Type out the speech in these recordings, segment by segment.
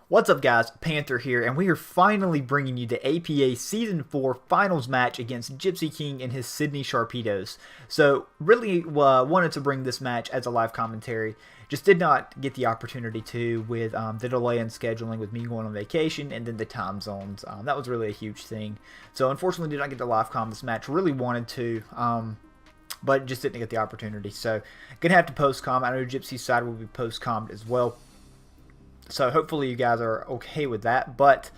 What's up, guys? Panther here, and we are finally bringing you the APA Season 4 Finals match against Gypsy King and his Sydney Sharpedos. So, really wanted to bring this match as a live commentary. Just did not get the opportunity to with the delay in scheduling with me going on vacation and then the time zones. That was really a huge thing. So, unfortunately, did not get to live com this match. Really wanted to, but just didn't get the opportunity. So, gonna have to post-com. I know Gypsy's side will be post-commed as well. So hopefully you guys are okay with that. But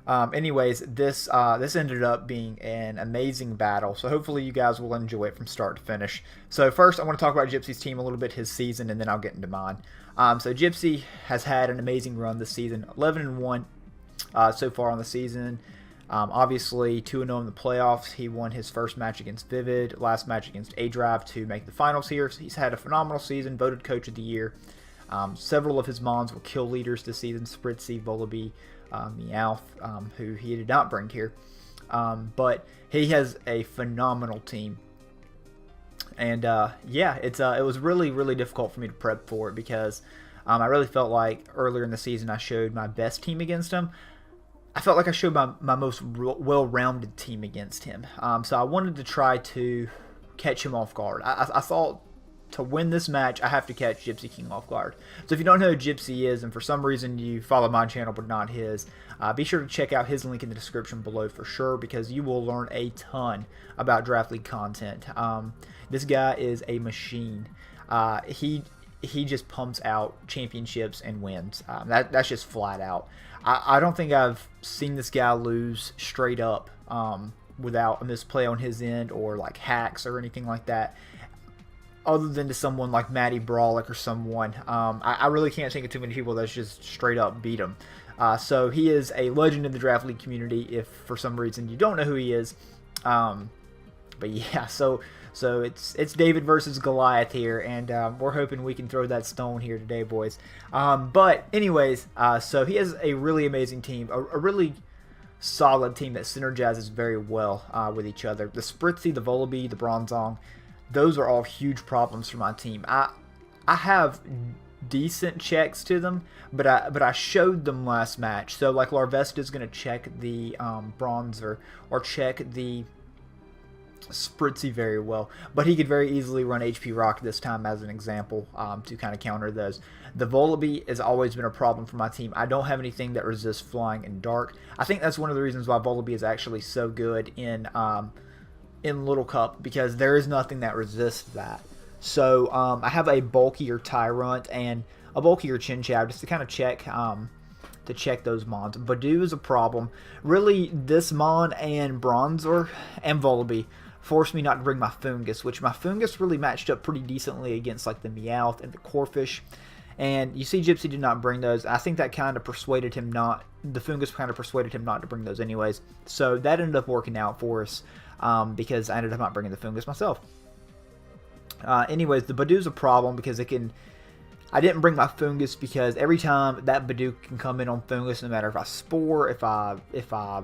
anyways, this ended up being an amazing battle. So hopefully you guys will enjoy it from start to finish. So first I want to talk about Gypsy's team a little bit, his season, and then I'll get into mine. So Gypsy has had an amazing run this season, 11-1 so far on the season. Obviously 2-0 in the playoffs. He won his first match against Vivid, last match against A-Drive to make the finals here. So he's had a phenomenal season, voted Coach of the Year. Several of his mons were kill leaders this season: Spritzy, Volaby, Meowth, who he did not bring here. But he has a phenomenal team. And yeah, it was really difficult for me to prep for it because I really felt like earlier in the season I showed my best team against him. I felt like I showed my most well-rounded team against him. So I wanted to try to catch him off guard. I thought, to win this match, I have to catch Gypsy King off guard. So if you don't know who Gypsy is, and for some reason you follow my channel but not his, be sure to check out his link in the description below for sure, because you will learn a ton about Draft League content. This guy is a machine. He just pumps out championships and wins. That's just flat out. I don't think I've seen this guy lose straight up without a misplay on his end or like hacks or anything like that, other than to someone like Matty Brawlick or someone. I really can't think of too many people that's just straight up beat him. So he is a legend in the Draft League community if for some reason you don't know who he is. But yeah, so it's David versus Goliath here, and we're hoping we can throw that stone here today, boys. But anyways, so he has a really amazing team, a really solid team that synergizes very well with each other. The Spritzy, the Volaby, the Bronzong, those are all huge problems for my team. I have decent checks to them, but I showed them last match. So like Larvesta is going to check the Bronzer or check the Spritzy very well, but he could very easily run HP Rock this time as an example to kind of counter those. The Volaby has always been a problem for my team. I don't have anything that resists flying and dark. I think that's one of the reasons why Volaby is actually so good in Little Cup, because there is nothing that resists that. So I have a bulkier Tyrant and a bulkier Chinchou just to kind of check those mons. Badoo is a problem. Really, this mon and Bronzer and Volaby forced me not to bring my Fungus, which my Fungus really matched up pretty decently against like the Meowth and the Corphish. And you see Gypsy did not bring those. I think that kind of persuaded him not, the Fungus kind of persuaded him not to bring those anyways. So that ended up working out for us because I ended up not bringing the Fungus myself. Anyways, the Badoo's a problem because I didn't bring my Fungus because every time that Badoo can come in on Fungus, no matter if I Spore, if I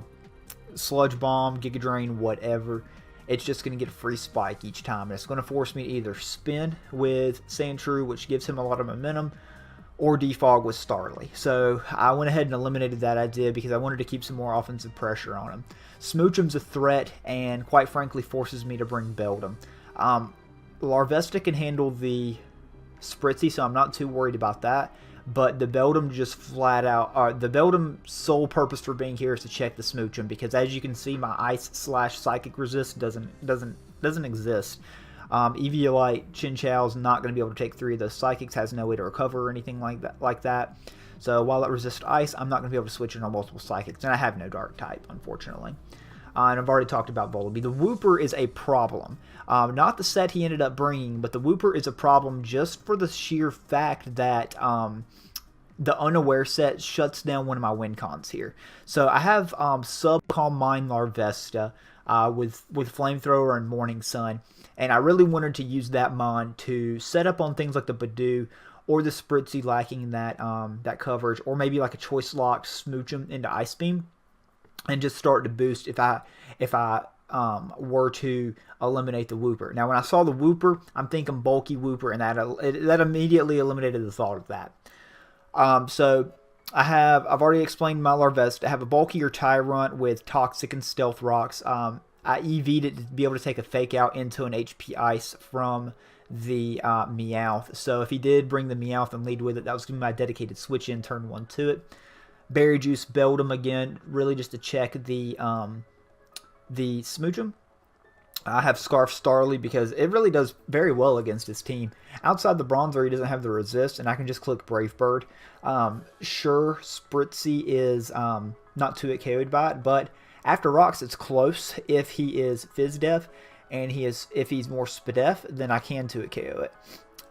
Sludge Bomb, Giga Drain, whatever, it's just going to get a free spike each time. And it's going to force me to either spin with Sandshrew, which gives him a lot of momentum, or defog with Starly. So I went ahead and eliminated that idea because I wanted to keep some more offensive pressure on him. Smoochum's a threat and quite frankly forces me to bring Beldum. Larvesta can handle the Spritzy, so I'm not too worried about that. But the Beldum just flat out, the Beldum's sole purpose for being here is to check the Smoochum, because as you can see, my Ice/Psychic resist doesn't exist. Eviolite Chinchou's not going to be able to take 3 of those Psychics, has no way to recover or anything like that. So while it resists Ice, I'm not going to be able to switch it on multiple Psychics, and I have no Dark type, unfortunately. And I've already talked about Volaby. The Wooper is a problem. Not the set he ended up bringing, but the Wooper is a problem just for the sheer fact that the Unaware set shuts down one of my win cons here. So I have Sub-Calm Mind Larvesta with Flamethrower and Morning Sun, and I really wanted to use that mon to set up on things like the Badoo or the Spritzy lacking that coverage, or maybe like a Choice Locked Smoochum into Ice Beam, and just start to boost if I were to eliminate the Wooper. Now, when I saw the Wooper, I'm thinking bulky Wooper, and that immediately eliminated the thought of that. So I've already explained my Larvesta. I have a bulkier Tyrant with Toxic and Stealth Rocks. I EV'd it to be able to take a Fake Out into an HP Ice from the Meowth. So if he did bring the Meowth and lead with it, that was going to be my dedicated switch in turn 1 to it. Berry Juice, Beldum again, really just to check the Smoochum. I have Scarf Starly because it really does very well against his team. Outside the Bronzor, he doesn't have the resist, and I can just click Brave Bird. Sure, Spritzy is not 2-hit KO'd by it, but after Rocks, it's close if he is Fizz Def, and if he's more Spadef, then I can 2-hit KO it.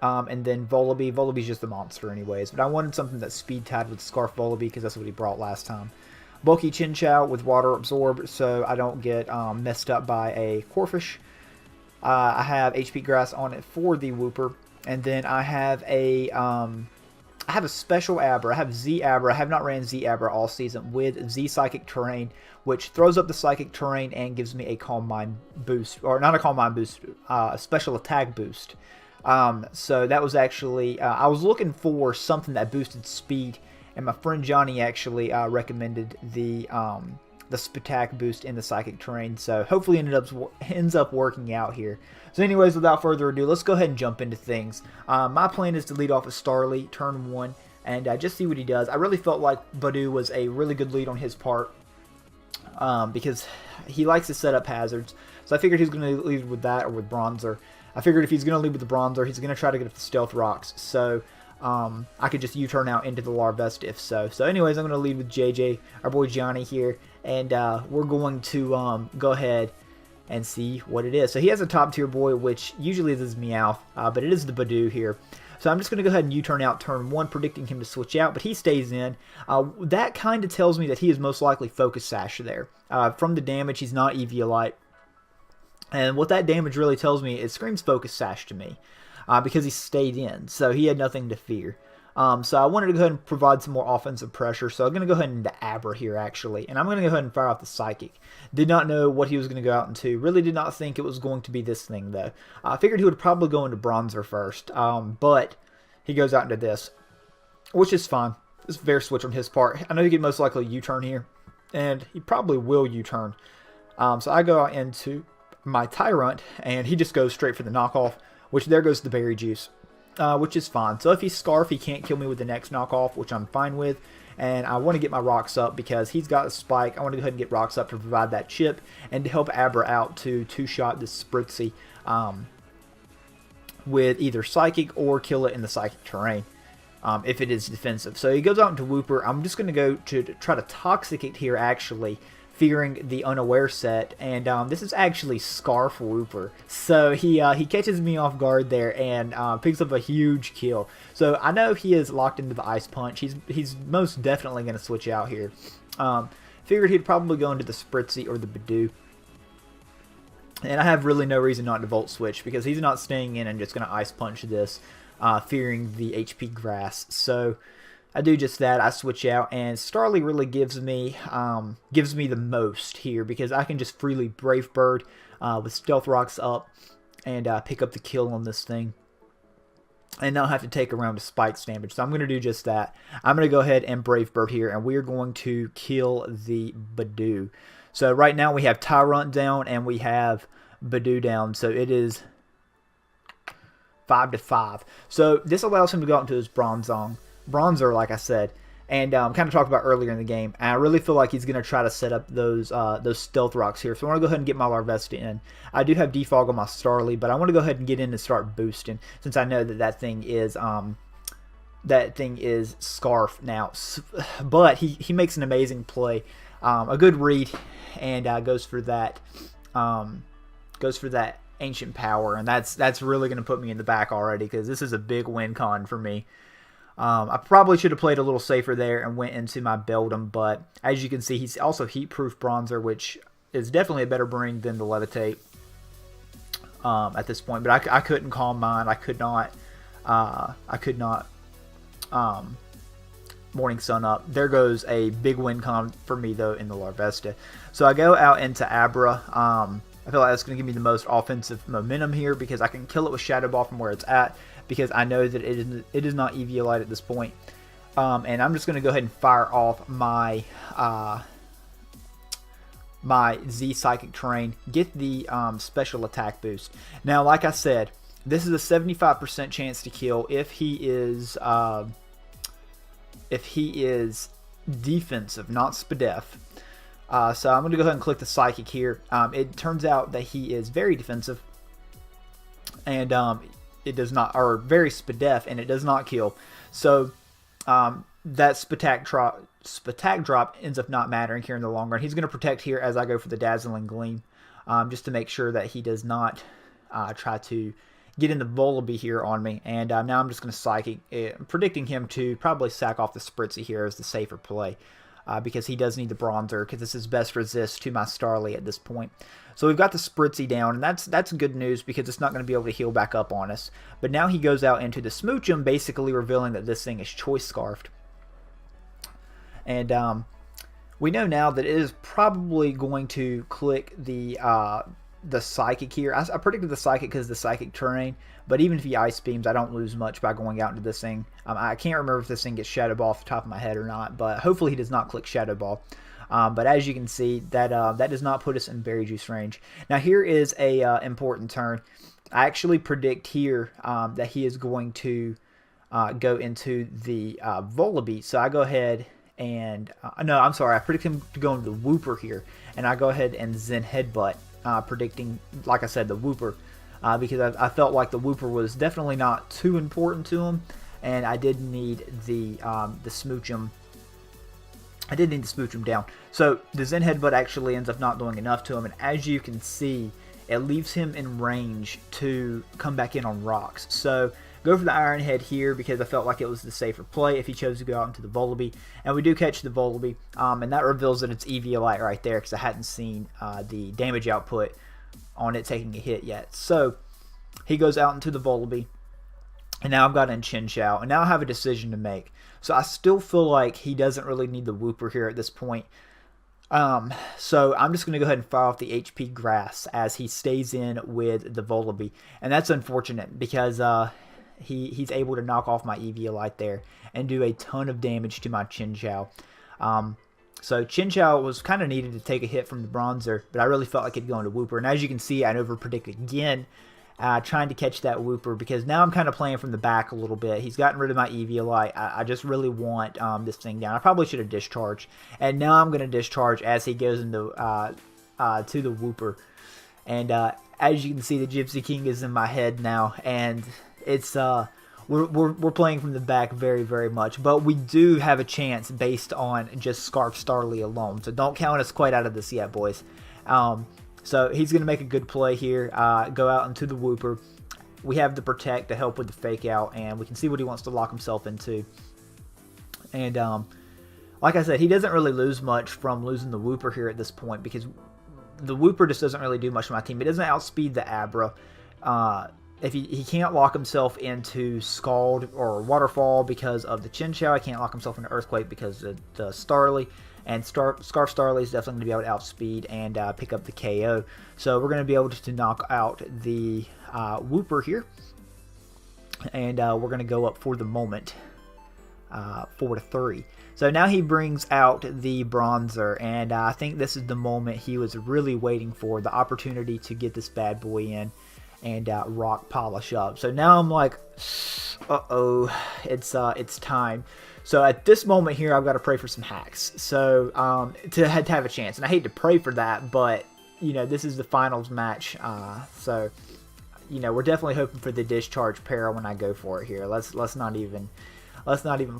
And then Volibee. Volibee's just a monster anyways, but I wanted something that's speed tied with Scarf Volibee because that's what he brought last time. Bulky Chinchou with Water Absorb, so I don't get messed up by a Corphish. I have HP Grass on it for the Wooper, and then I have a special Abra. I have Z Abra. I have not ran Z Abra all season with Z Psychic Terrain, which throws up the Psychic Terrain and gives me a Calm Mind boost, or not a Calm Mind boost, a special attack boost. So that was actually I was looking for something that boosted speed. And my friend Johnny actually recommended the Spatak boost in the Psychic Terrain. So hopefully ends up working out here. So anyways, without further ado, let's go ahead and jump into things. My plan is to lead off with Starly, turn 1, and just see what he does. I really felt like Badoo was a really good lead on his part because he likes to set up hazards. So I figured he was going to lead with that or with Bronzor. I figured if he's going to lead with the Bronzor, he's going to try to get up the Stealth Rocks. So I could just U-turn out into the Larvesta if so. So anyways, I'm going to lead with JJ, our boy Johnny here, and we're going to go ahead and see what it is. So he has a top tier boy, which usually is Meowth, but it is the Badoo here. So I'm just going to go ahead and U-turn out turn 1, predicting him to switch out, but he stays in. That kind of tells me that he is most likely Focus Sash there. From the damage, he's not Eviolite. And what that damage really tells me, it screams Focus Sash to me. Because he stayed in, so he had nothing to fear. So I wanted to go ahead and provide some more offensive pressure, so I'm going to go ahead into Abra here, actually. And I'm going to go ahead and fire off the Psychic. Did not know what he was going to go out into. Really did not think it was going to be this thing, though. I figured he would probably go into Bronzor first, but he goes out into this, which is fine. It's a fair switch on his part. I know he could most likely U-turn here, and he probably will U-turn. So I go out into my Tyrant, and he just goes straight for the knockoff. Which there goes the Berry Juice, which is fine. So if he's Scarf, he can't kill me with the next knockoff, which I'm fine with. And I want to get my Rocks up because he's got a Spike. I want to go ahead and get Rocks up to provide that chip and to help Abra out to two-shot this Spritzy with either Psychic or kill it in the Psychic Terrain if it is defensive. So he goes out into Wooper. I'm just going to go to try to Toxic it here, actually, fearing the Unaware set, and this is actually Scarf Wooper. So he catches me off guard there and picks up a huge kill. So I know he is locked into the Ice Punch. He's most definitely going to switch out here. Figured he'd probably go into the Spritzy or the Badoo. And I have really no reason not to Volt Switch because he's not staying in and just going to Ice Punch this, fearing the HP Grass. So I do just that. I switch out, and Starly really gives me the most here because I can just freely Brave Bird with Stealth Rocks up and pick up the kill on this thing, and not have to take a round of Spikes damage. So I'm going to do just that. I'm going to go ahead and Brave Bird here, and we are going to kill the Badoo. So right now we have Tyrant down and we have Badoo down. So it is 5-5. So this allows him to go out into his Bronzor, like I said, and kind of talked about earlier in the game. And I really feel like he's going to try to set up those Stealth Rocks here. So I want to go ahead and get my Larvesta in. I do have Defog on my Starly, but I want to go ahead and get in and start boosting since I know that thing is Scarf now. But he makes an amazing play, a good read, and goes for that Ancient Power, and that's really going to put me in the back already because this is a big win con for me. I probably should have played a little safer there and went into my Beldum, but as you can see, he's also Heat-Proof Bronzor, which is definitely a better bring than the Levitate at this point. But I couldn't Calm Mind. I could not Morning Sun up. There goes a big win con for me, though, in the Larvesta. So I go out into Abra. I feel like that's going to give me the most offensive momentum here because I can kill it with Shadow Ball from where it's at, because I know that it is not Eviolite at this point. And I'm just going to go ahead and fire off my my Z Psychic Terrain, get the special attack boost. Now, like I said, this is a 75% chance to kill if he is defensive, not SPDEF. So I'm going to go ahead and click the Psychic here. It turns out that he is very defensive, and it does not, or very SPDEF, and it does not kill. So that Spatak drop ends up not mattering here in the long run. He's going to protect here as I go for the Dazzling Gleam, just to make sure that he does not try to get in the Volibee here on me. And now I'm just going to Psychic, predicting him to probably sack off the Spritzy here as the safer play, because he does need the Bronzer, because this is best resist to my Starly at this point. So we've got the Spritzy down, and that's good news because it's not going to be able to heal back up on us. But now he goes out into the Smoochum, basically revealing that this thing is Choice Scarfed. And we know now that it is probably going to click the Psychic here. I predicted the Psychic because the Psychic Terrain, but even if he Ice Beams, I don't lose much by going out into this thing. I can't remember if this thing gets Shadow Ball off the top of my head or not, but hopefully he does not click Shadow Ball. But as you can see, that does not put us in Berry Juice range. Now here is a important turn. I actually predict here that he is going to go into the Volibee, so I go ahead and no, I'm sorry, I predict him to go into the Wooper here, and I go ahead and Zen Headbutt, predicting, like I said, the Wooper, because I felt like the Wooper was definitely not too important to him, and I did need the Smoochum. I did need to Smooch him down. So the Zen Headbutt actually ends up not doing enough to him, and as you can see, it leaves him in range to come back in on rocks. So go for the Iron Head here because I felt like it was the safer play if he chose to go out into the Volibee. And we do catch the Volibee, and that reveals that it's Eviolite right there because I hadn't seen the damage output on it taking a hit yet. So he goes out into the Volibee, and now I've got in Chinchou, and now I have a decision to make. So I still feel like he doesn't really need the Wooper here at this point. So I'm just going to go ahead and fire off the HP Grass as he stays in with the Volibee. And that's unfortunate because he's able to knock off my Eviolite there and do a ton of damage to my Chinchou. So Chinchou was kind of needed to take a hit from the Bronzer, but I really felt like it'd go into Wooper. And as you can see, I over-predicted again, trying to catch that Wooper because now I'm kind of playing from the back a little bit. He's gotten rid of my Eviolite. I just really want this thing down. I probably should have discharged. And now I'm going to discharge as he goes into to the Wooper. And as you can see, the Gypsy King is in my head now. And it's we're playing from the back very, very much. But we do have a chance based on just Scarf Starly alone. So don't count us quite out of this yet, boys. So he's going to make a good play here, go out into the Wooper. We have the Protect to help with the Fake Out, and we can see what he wants to lock himself into. And like I said, he doesn't really lose much from losing the Wooper here at this point because the Wooper just doesn't really do much to my team. It doesn't outspeed the Abra. If he can't lock himself into Scald or Waterfall because of the Chinchou. He can't lock himself into Earthquake because of the Starly. And Scarf Starly is definitely going to be able to outspeed and pick up the KO. So we're going to be able to knock out the Wooper here. And we're going to go up for the moment 4-3. So now he brings out the Bronzer. And I think this is the moment he was really waiting for. The opportunity to get this bad boy in and rock polish up. So now I'm like, uh-oh, it's time. So at this moment here, I've got to pray for some hacks. So to have a chance, and I hate to pray for that, but you know this is the finals match. So you know we're definitely hoping for the discharge para when I go for it here. Let's not even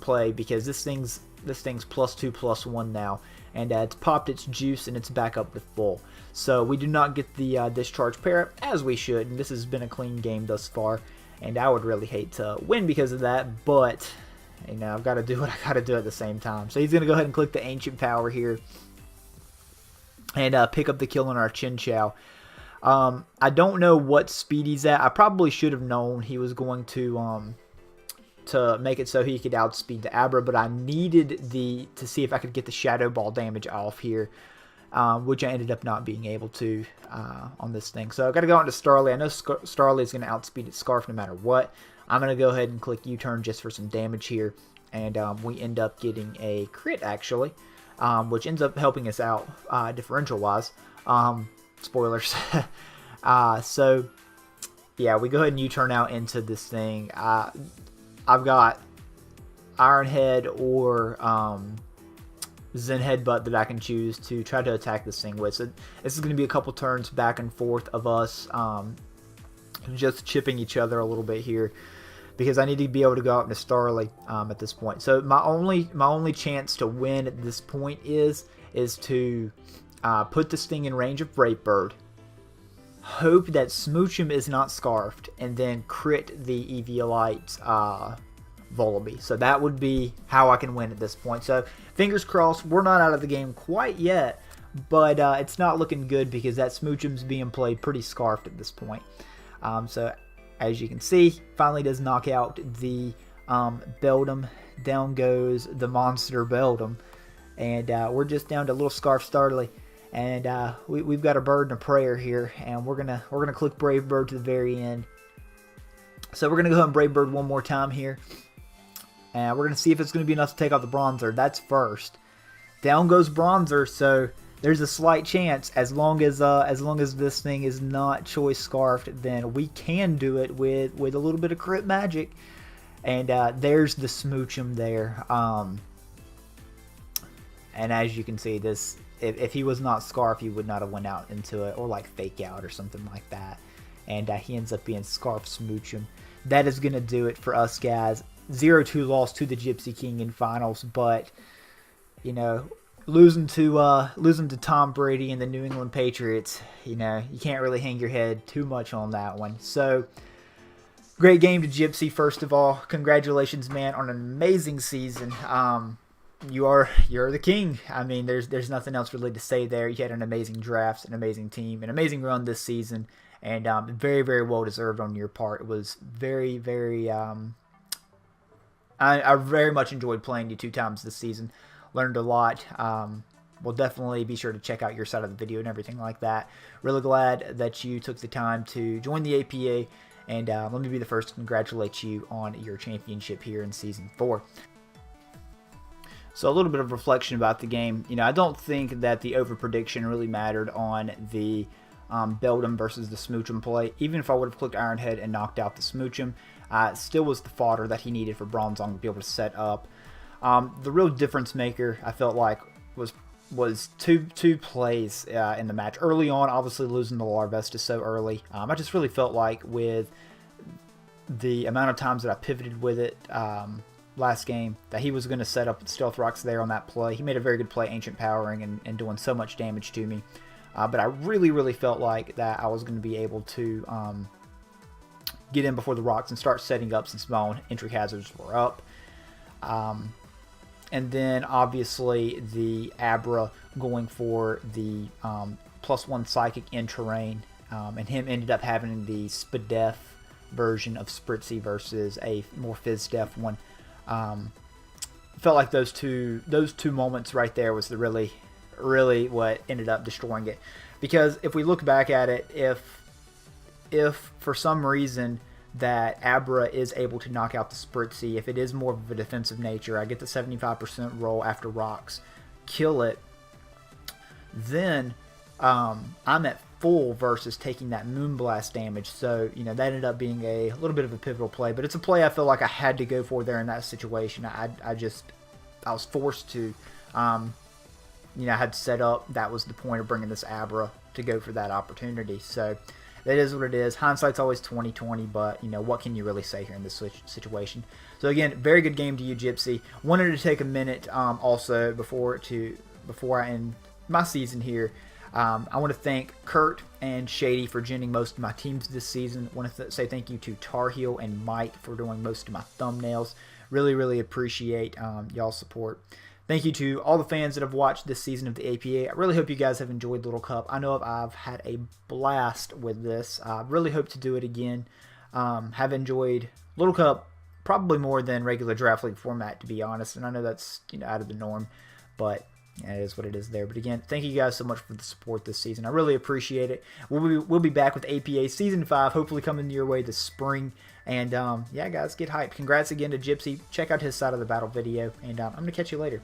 play because this thing's +2/+1 now, and it's popped its juice and it's back up to full. So we do not get the discharge para as we should, and this has been a clean game thus far. And I would really hate to win because of that, but you know, I've got to do what I got to do at the same time. So he's going to go ahead and click the Ancient Power here and pick up the kill on our Chinchou. I don't know what speed he's at. I probably should have known he was going to make it so he could outspeed the Abra, but I needed to see if I could get the Shadow Ball damage off here, which I ended up not being able to on this thing. So I've got to go into Starly. I know Starly is going to outspeed its Scarf no matter what. I'm going to go ahead and click U-turn just for some damage here. and we end up getting a crit actually, which ends up helping us out differential wise. Spoilers. So yeah, we go ahead and U-turn out into this thing. I've got Iron Head or Zen Headbutt that I can choose to try to attack this thing with. So this is going to be a couple turns back and forth of us just chipping each other a little bit here, because I need to be able to go out into Starly at this point. So my only chance to win at this point is to put this thing in range of Brave Bird, hope that Smoochum is not scarfed, and then crit the Eviolite Volibee. So that would be how I can win at this point. So fingers crossed, we're not out of the game quite yet, but it's not looking good because that Smoochum's being played pretty scarfed at this point. So as you can see, finally does knock out the Beldum. Down goes the monster Beldum, and we're just down to little Scarf Starly. And we've got a bird and a prayer here, and we're gonna click Brave Bird to the very end. So we're gonna go ahead and Brave Bird one more time here, and we're gonna see if it's gonna be enough to take out the Bronzer. That's first. Down goes Bronzer, so there's a slight chance, as long as this thing is not choice scarfed, then we can do it with a little bit of crit magic. And there's the Smoochum there. And as you can see, this. If he was not Scarf, he would not have went out into it, or like Fake Out or something like that. And he ends up being Scarf Smoochum. That is going to do it for us, guys. 0-2 loss to the Gypsy King in finals, but, you know, losing to Tom Brady and the New England Patriots, you know, you can't really hang your head too much on that one. So, great game to Gypsy, first of all. Congratulations, man, on an amazing season. You're the king. I mean, there's nothing else really to say there. You had an amazing draft, an amazing team, an amazing run this season, and very, very well deserved on your part. It was very, very. I very much enjoyed playing you 2 times this season. Learned a lot. We'll definitely be sure to check out your side of the video and everything like that. Really glad that you took the time to join the APA, and let me be the first to congratulate you on your championship here in Season 4. So a little bit of reflection about the game. You know, I don't think that the over-prediction really mattered on the Beldum versus the Smoochum play. Even if I would have clicked Iron Head and knocked out the Smoochum, it still was the fodder that he needed for Bronzong to be able to set up. The real difference maker, I felt like, was two plays in the match. Early on, obviously losing the Larvesta so early. I just really felt like with the amount of times that I pivoted with it last game, that he was going to set up Stealth Rocks there on that play. He made a very good play, Ancient Powering, and doing so much damage to me. But I really, really felt like that I was going to be able to get in before the rocks and start setting up since my own entry hazards were up. And then, obviously, the Abra going for the +1 Psychic in terrain, and him ended up having the Spadef version of Spritzy versus a more Fizz-Def one. Felt like those two moments right there was the really what ended up destroying it. Because if we look back at it, if for some reason that Abra is able to knock out the Spritzy, if it is more of a defensive nature, I get the 75% roll after rocks, kill it, then I'm at full versus taking that Moonblast damage. So, you know, that ended up being a little bit of a pivotal play, but it's a play I feel like I had to go for there in that situation. I was forced to. You know, I had set up. That was the point of bringing this Abra, to go for that opportunity. So that is what it is. Hindsight's always 20/20, but you know, what can you really say here in this situation? So again, very good game to you, Gypsy. Wanted to take a minute also before I end my season here. I want to thank Kurt and Shady for genning most of my teams this season. I want to say thank you to Tar Heel and Mike for doing most of my thumbnails. Really, really appreciate y'all's support. Thank you to all the fans that have watched this season of the APA. I really hope you guys have enjoyed Little Cup. I know I've had a blast with this. I really hope to do it again. Have enjoyed Little Cup probably more than regular Draft League format, to be honest. And I know that's, you know, out of the norm, but Yeah, it is what it is there. But again, thank you guys so much for the support this season. I really appreciate it. We'll be back with APA Season 5, hopefully coming your way this spring. And yeah, guys, get hyped. Congrats again to Gypsy. Check out his side of the battle video. And I'm going to catch you later.